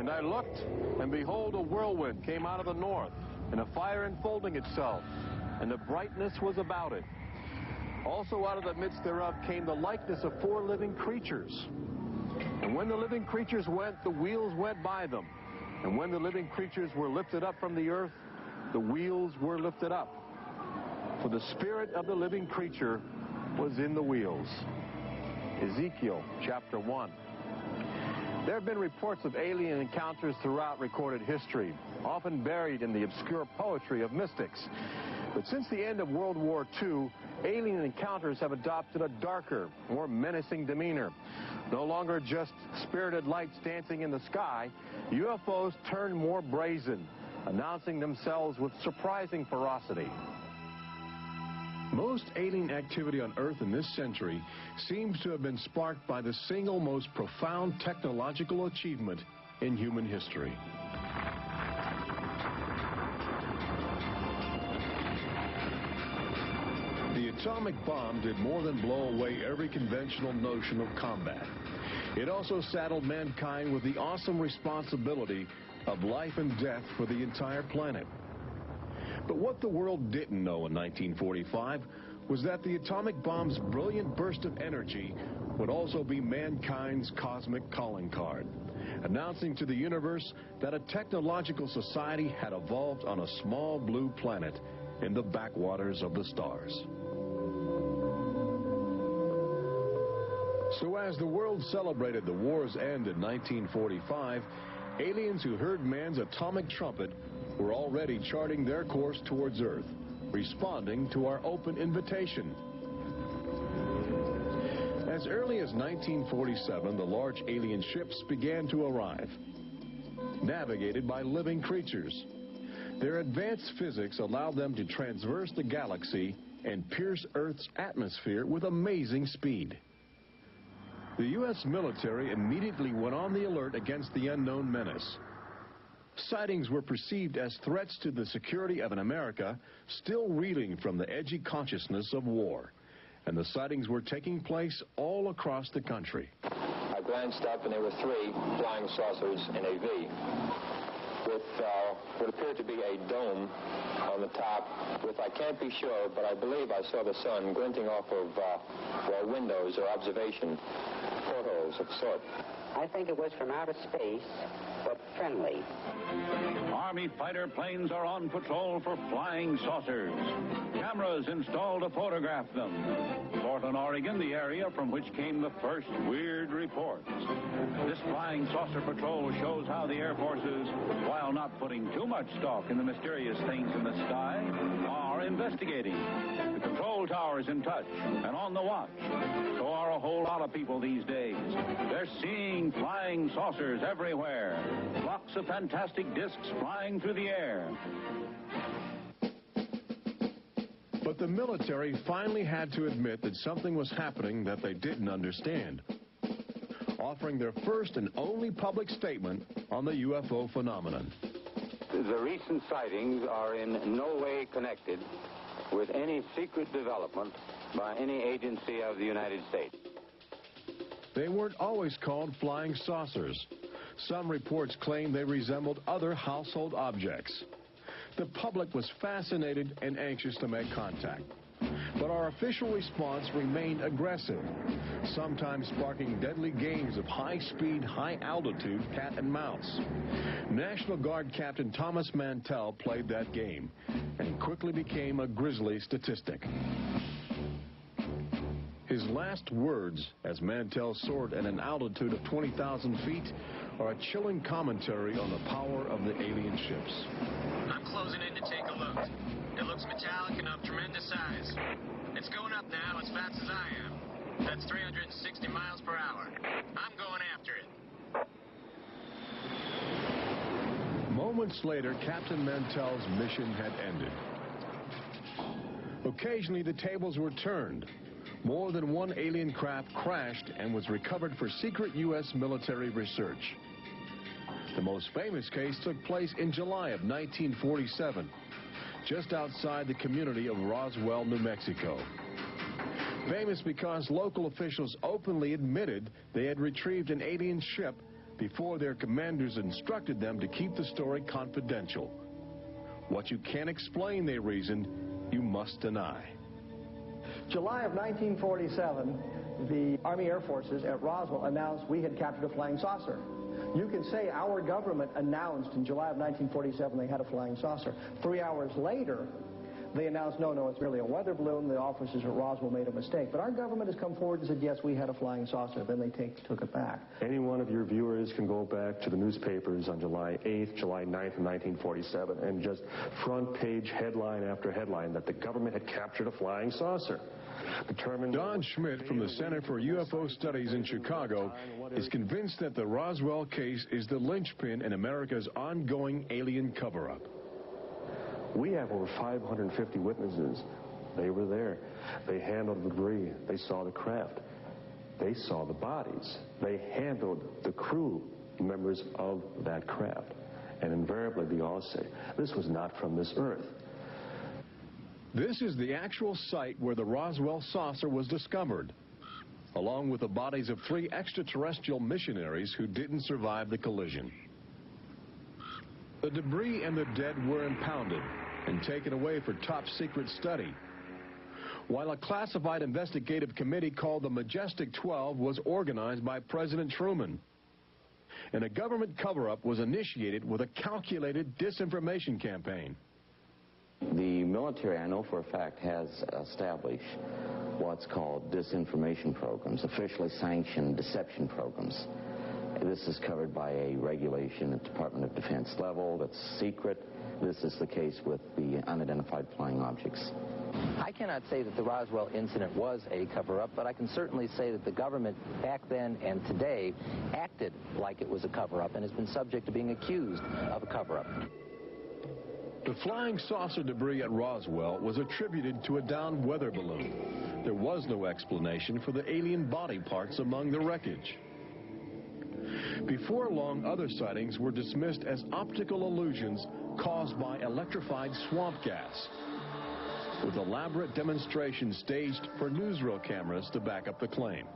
And I looked, and behold, a whirlwind came out of the north, and a fire enfolding itself, and the brightness was about it. Also out of the midst thereof came the likeness of 4 living creatures. And when the living creatures went, the wheels went by them. And when the living creatures were lifted up from the earth, the wheels were lifted up. For the spirit of the living creature was in the wheels. Ezekiel chapter 1. There have been reports of alien encounters throughout recorded history, often buried in the obscure poetry of mystics. But since the end of World War II, alien encounters have adopted a darker, more menacing demeanor. No longer just spirited lights dancing in the sky, UFOs turn more brazen, announcing themselves with surprising ferocity. Most alien activity on Earth in this century seems to have been sparked by the single most profound technological achievement in human history. The atomic bomb did more than blow away every conventional notion of combat. It also saddled mankind with the awesome responsibility of life and death for the entire planet. But what the world didn't know in 1945 was that the atomic bomb's brilliant burst of energy would also be mankind's cosmic calling card, announcing to the universe that a technological society had evolved on a small blue planet in the backwaters of the stars. So as the world celebrated the war's end in 1945, aliens who heard man's atomic trumpet were already charting their course towards Earth, responding to our open invitation. As early as 1947, the large alien ships began to arrive, navigated by living creatures. Their advanced physics allowed them to traverse the galaxy and pierce Earth's atmosphere with amazing speed. The U.S. military immediately went on the alert against the unknown menace. Sightings were perceived as threats to the security of an America still reeling from the edgy consciousness of war. And the sightings were taking place all across the country. I glanced up and there were 3 flying saucers in a V with what appeared to be a dome on the top with, I can't be sure, but I believe I saw the sun glinting off of windows or observation portholes of sort. I think it was from outer space, but friendly. Army fighter planes are on patrol for flying saucers. Cameras installed to photograph them. Portland, Oregon, the area from which came the first weird reports. This flying saucer patrol shows how the Air Forces, while not putting too much stock in the mysterious things in the sky, are investigating. The control tower's in touch and on the watch. So are a whole lot of people these days. They're seeing flying saucers everywhere. Flocks of fantastic discs flying through the air. But the military finally had to admit that something was happening that they didn't understand, offering their first and only public statement on the UFO phenomenon. The recent sightings are in no way connected with any secret development by any agency of the United States. They weren't always called flying saucers. Some reports claim they resembled other household objects. The public was fascinated and anxious to make contact. But our official response remained aggressive, sometimes sparking deadly games of high-speed, high-altitude cat and mouse. National Guard Captain Thomas Mantell played that game and quickly became a grisly statistic. His last words, as Mantell soared at an altitude of 20,000 feet, are a chilling commentary on the power of the alien ships. I'm closing in to take a look. It looks metallic and of tremendous size. It's going up now as fast as I am. That's 360 miles per hour. I'm going after it. Moments later, Captain Mantell's mission had ended. Occasionally, the tables were turned. More than one alien craft crashed and was recovered for secret U.S. military research. The most famous case took place in July of 1947, just outside the community of Roswell, New Mexico. Famous because local officials openly admitted they had retrieved an alien ship before their commanders instructed them to keep the story confidential. What you can't explain, they reasoned, you must deny. July of 1947, the Army Air Forces at Roswell announced we had captured a flying saucer. You can say our government announced in July of 1947 they had a flying saucer. 3 hours later, they announced, no, it's really a weather balloon. The officers at Roswell made a mistake. But our government has come forward and said, yes, we had a flying saucer. Then they took it back. Any one of your viewers can go back to the newspapers on July 8th, July 9th of 1947, and just front page headline after headline that the government had captured a flying saucer. Don Schmidt from the Center for UFO Studies in Chicago is convinced that the Roswell case is the linchpin in America's ongoing alien cover-up. We have over 550 witnesses. They were there. They handled the debris. They saw the craft. They saw the bodies. They handled the crew members of that craft. And invariably, they all say, this was not from this earth. This is the actual site where the Roswell saucer was discovered, along with the bodies of 3 extraterrestrial missionaries who didn't survive the collision. The debris and the dead were impounded and taken away for top-secret study, while a classified investigative committee called the Majestic 12 was organized by President Truman. And a government cover-up was initiated with a calculated disinformation campaign. The military, I know for a fact, has established what's called disinformation programs, officially sanctioned deception programs. This is covered by a regulation at Department of Defense level that's secret. This is the case with the unidentified flying objects. I cannot say that the Roswell incident was a cover-up, but I can certainly say that the government back then and today acted like it was a cover-up and has been subject to being accused of a cover-up. The flying saucer debris at Roswell was attributed to a downed weather balloon. There was no explanation for the alien body parts among the wreckage. Before long, other sightings were dismissed as optical illusions caused by electrified swamp gas, with elaborate demonstrations staged for newsreel cameras to back up the claim.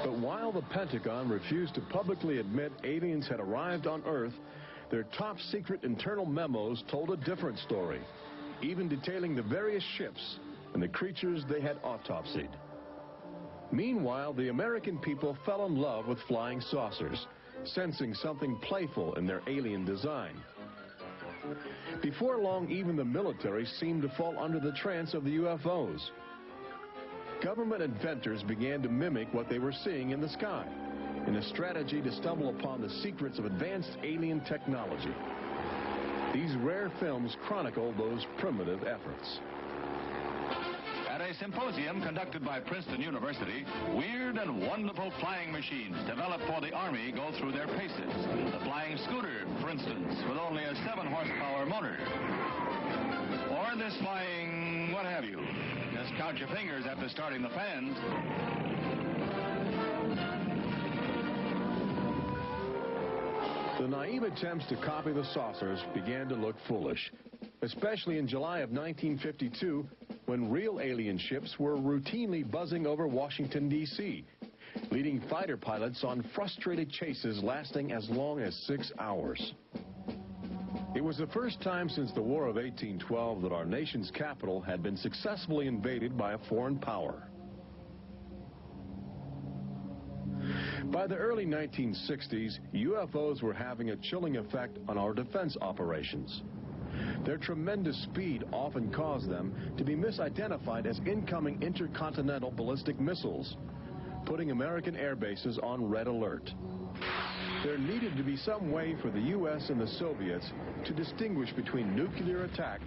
But while the Pentagon refused to publicly admit aliens had arrived on Earth, their top-secret internal memos told a different story, even detailing the various ships and the creatures they had autopsied. Meanwhile, the American people fell in love with flying saucers, sensing something playful in their alien design. Before long, even the military seemed to fall under the trance of the UFOs. Government inventors began to mimic what they were seeing in the sky, in a strategy to stumble upon the secrets of advanced alien technology. These rare films chronicle those primitive efforts. At a symposium conducted by Princeton University, weird and wonderful flying machines developed for the Army go through their paces. The flying scooter, for instance, with only a 7-horsepower motor. Or this flying what have you. Just count your fingers after starting the fans. The naive attempts to copy the saucers began to look foolish, especially in July of 1952, when real alien ships were routinely buzzing over Washington, D.C., leading fighter pilots on frustrated chases lasting as long as 6 hours. It was the first time since the War of 1812 that our nation's capital had been successfully invaded by a foreign power. By the early 1960s, UFOs were having a chilling effect on our defense operations. Their tremendous speed often caused them to be misidentified as incoming intercontinental ballistic missiles, putting American air bases on red alert. There needed to be some way for the U.S. and the Soviets to distinguish between nuclear attack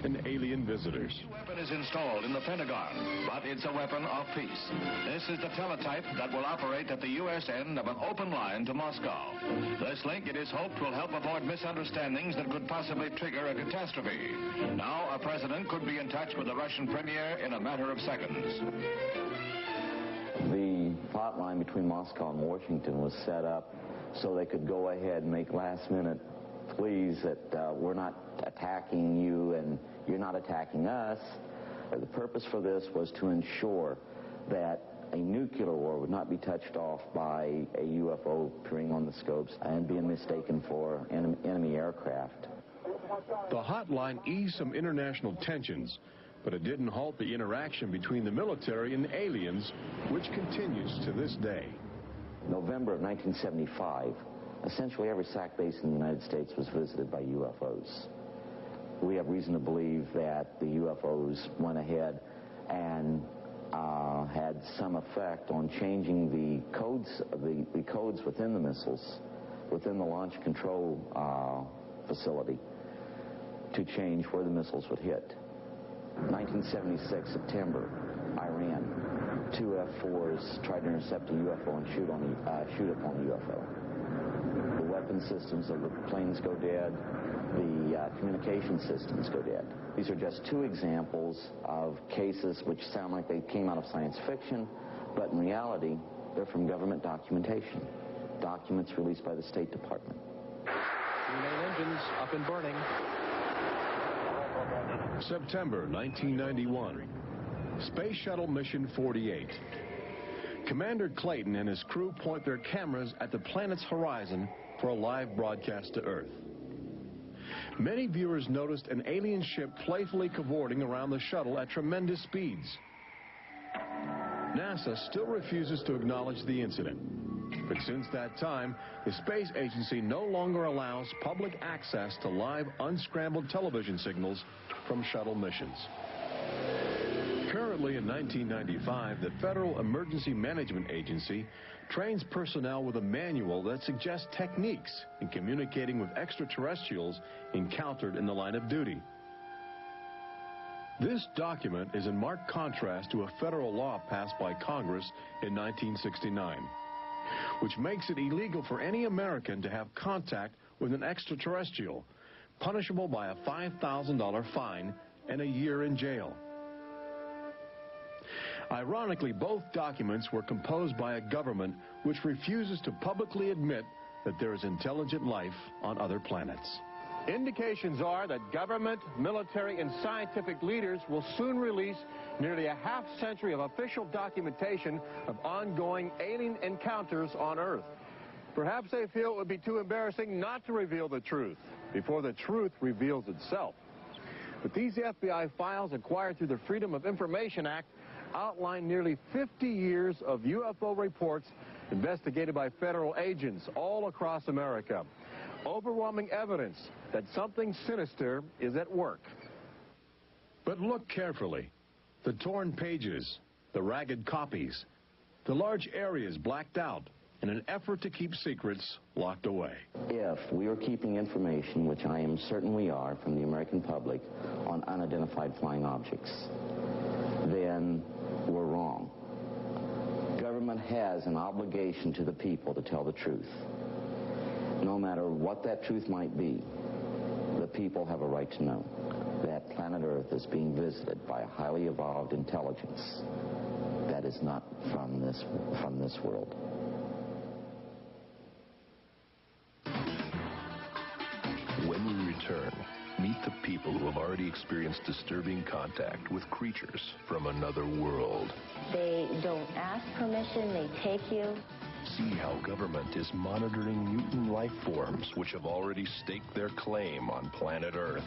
and alien visitors. The weapon is installed in the Pentagon, but it's a weapon of peace. This is the teletype that will operate at the U.S. end of an open line to Moscow. This link, it is hoped, will help avoid misunderstandings that could possibly trigger a catastrophe. Now, a president could be in touch with the Russian premier in a matter of seconds. The plot line between Moscow and Washington was set up so they could go ahead and make last-minute pleas that we're not attacking you and you're not attacking us. The purpose for this was to ensure that a nuclear war would not be touched off by a UFO appearing on the scopes and being mistaken for enemy aircraft. The hotline eased some international tensions, but it didn't halt the interaction between the military and the aliens, which continues to this day. November of 1975, essentially every SAC base in the United States was visited by UFOs. We have reason to believe that the UFOs went ahead and had some effect on changing the codes within the missiles, within the launch control facility, to change where the missiles would hit. 1976, September, Iran. 2 F-4s tried to intercept a UFO and shoot upon the UFO. The weapon systems of the planes go dead. The communication systems go dead. These are just 2 examples of cases which sound like they came out of science fiction, but in reality, they're from government documentation. Documents released by the State Department. 3 main engines up and burning. September 1991. Space Shuttle Mission 48. Commander Clayton and his crew point their cameras at the planet's horizon for a live broadcast to Earth. Many viewers noticed an alien ship playfully cavorting around the shuttle at tremendous speeds. NASA still refuses to acknowledge the incident. But since that time, the space agency no longer allows public access to live unscrambled television signals from shuttle missions. Currently in 1995, the Federal Emergency Management Agency trains personnel with a manual that suggests techniques in communicating with extraterrestrials encountered in the line of duty. This document is in marked contrast to a federal law passed by Congress in 1969, which makes it illegal for any American to have contact with an extraterrestrial, punishable by a $5,000 fine and a year in jail. Ironically, both documents were composed by a government which refuses to publicly admit that there is intelligent life on other planets. Indications are that government, military, and scientific leaders will soon release nearly a half-century of official documentation of ongoing alien encounters on Earth. Perhaps they feel it would be too embarrassing not to reveal the truth before the truth reveals itself. But these FBI files acquired through the Freedom of Information Act outline nearly 50 years of UFO reports investigated by federal agents all across America. Overwhelming evidence that something sinister is at work. But look carefully. The torn pages, the ragged copies, the large areas blacked out in an effort to keep secrets locked away. If we are keeping information, which I am certain we are, from the American public on unidentified flying objects, then we're wrong. Government has an obligation to the people to tell the truth. No matter what that truth might be, the people have a right to know that planet Earth is being visited by a highly evolved intelligence that is not from this world. When we return, meet the people who have already experienced disturbing contact with creatures from another world. They don't ask permission, they take you. See how government is monitoring mutant life forms which have already staked their claim on planet Earth.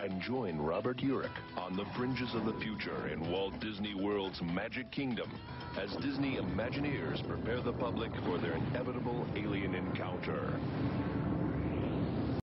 And join Robert Urich on the fringes of the future in Walt Disney World's Magic Kingdom as Disney Imagineers prepare the public for their inevitable alien encounter.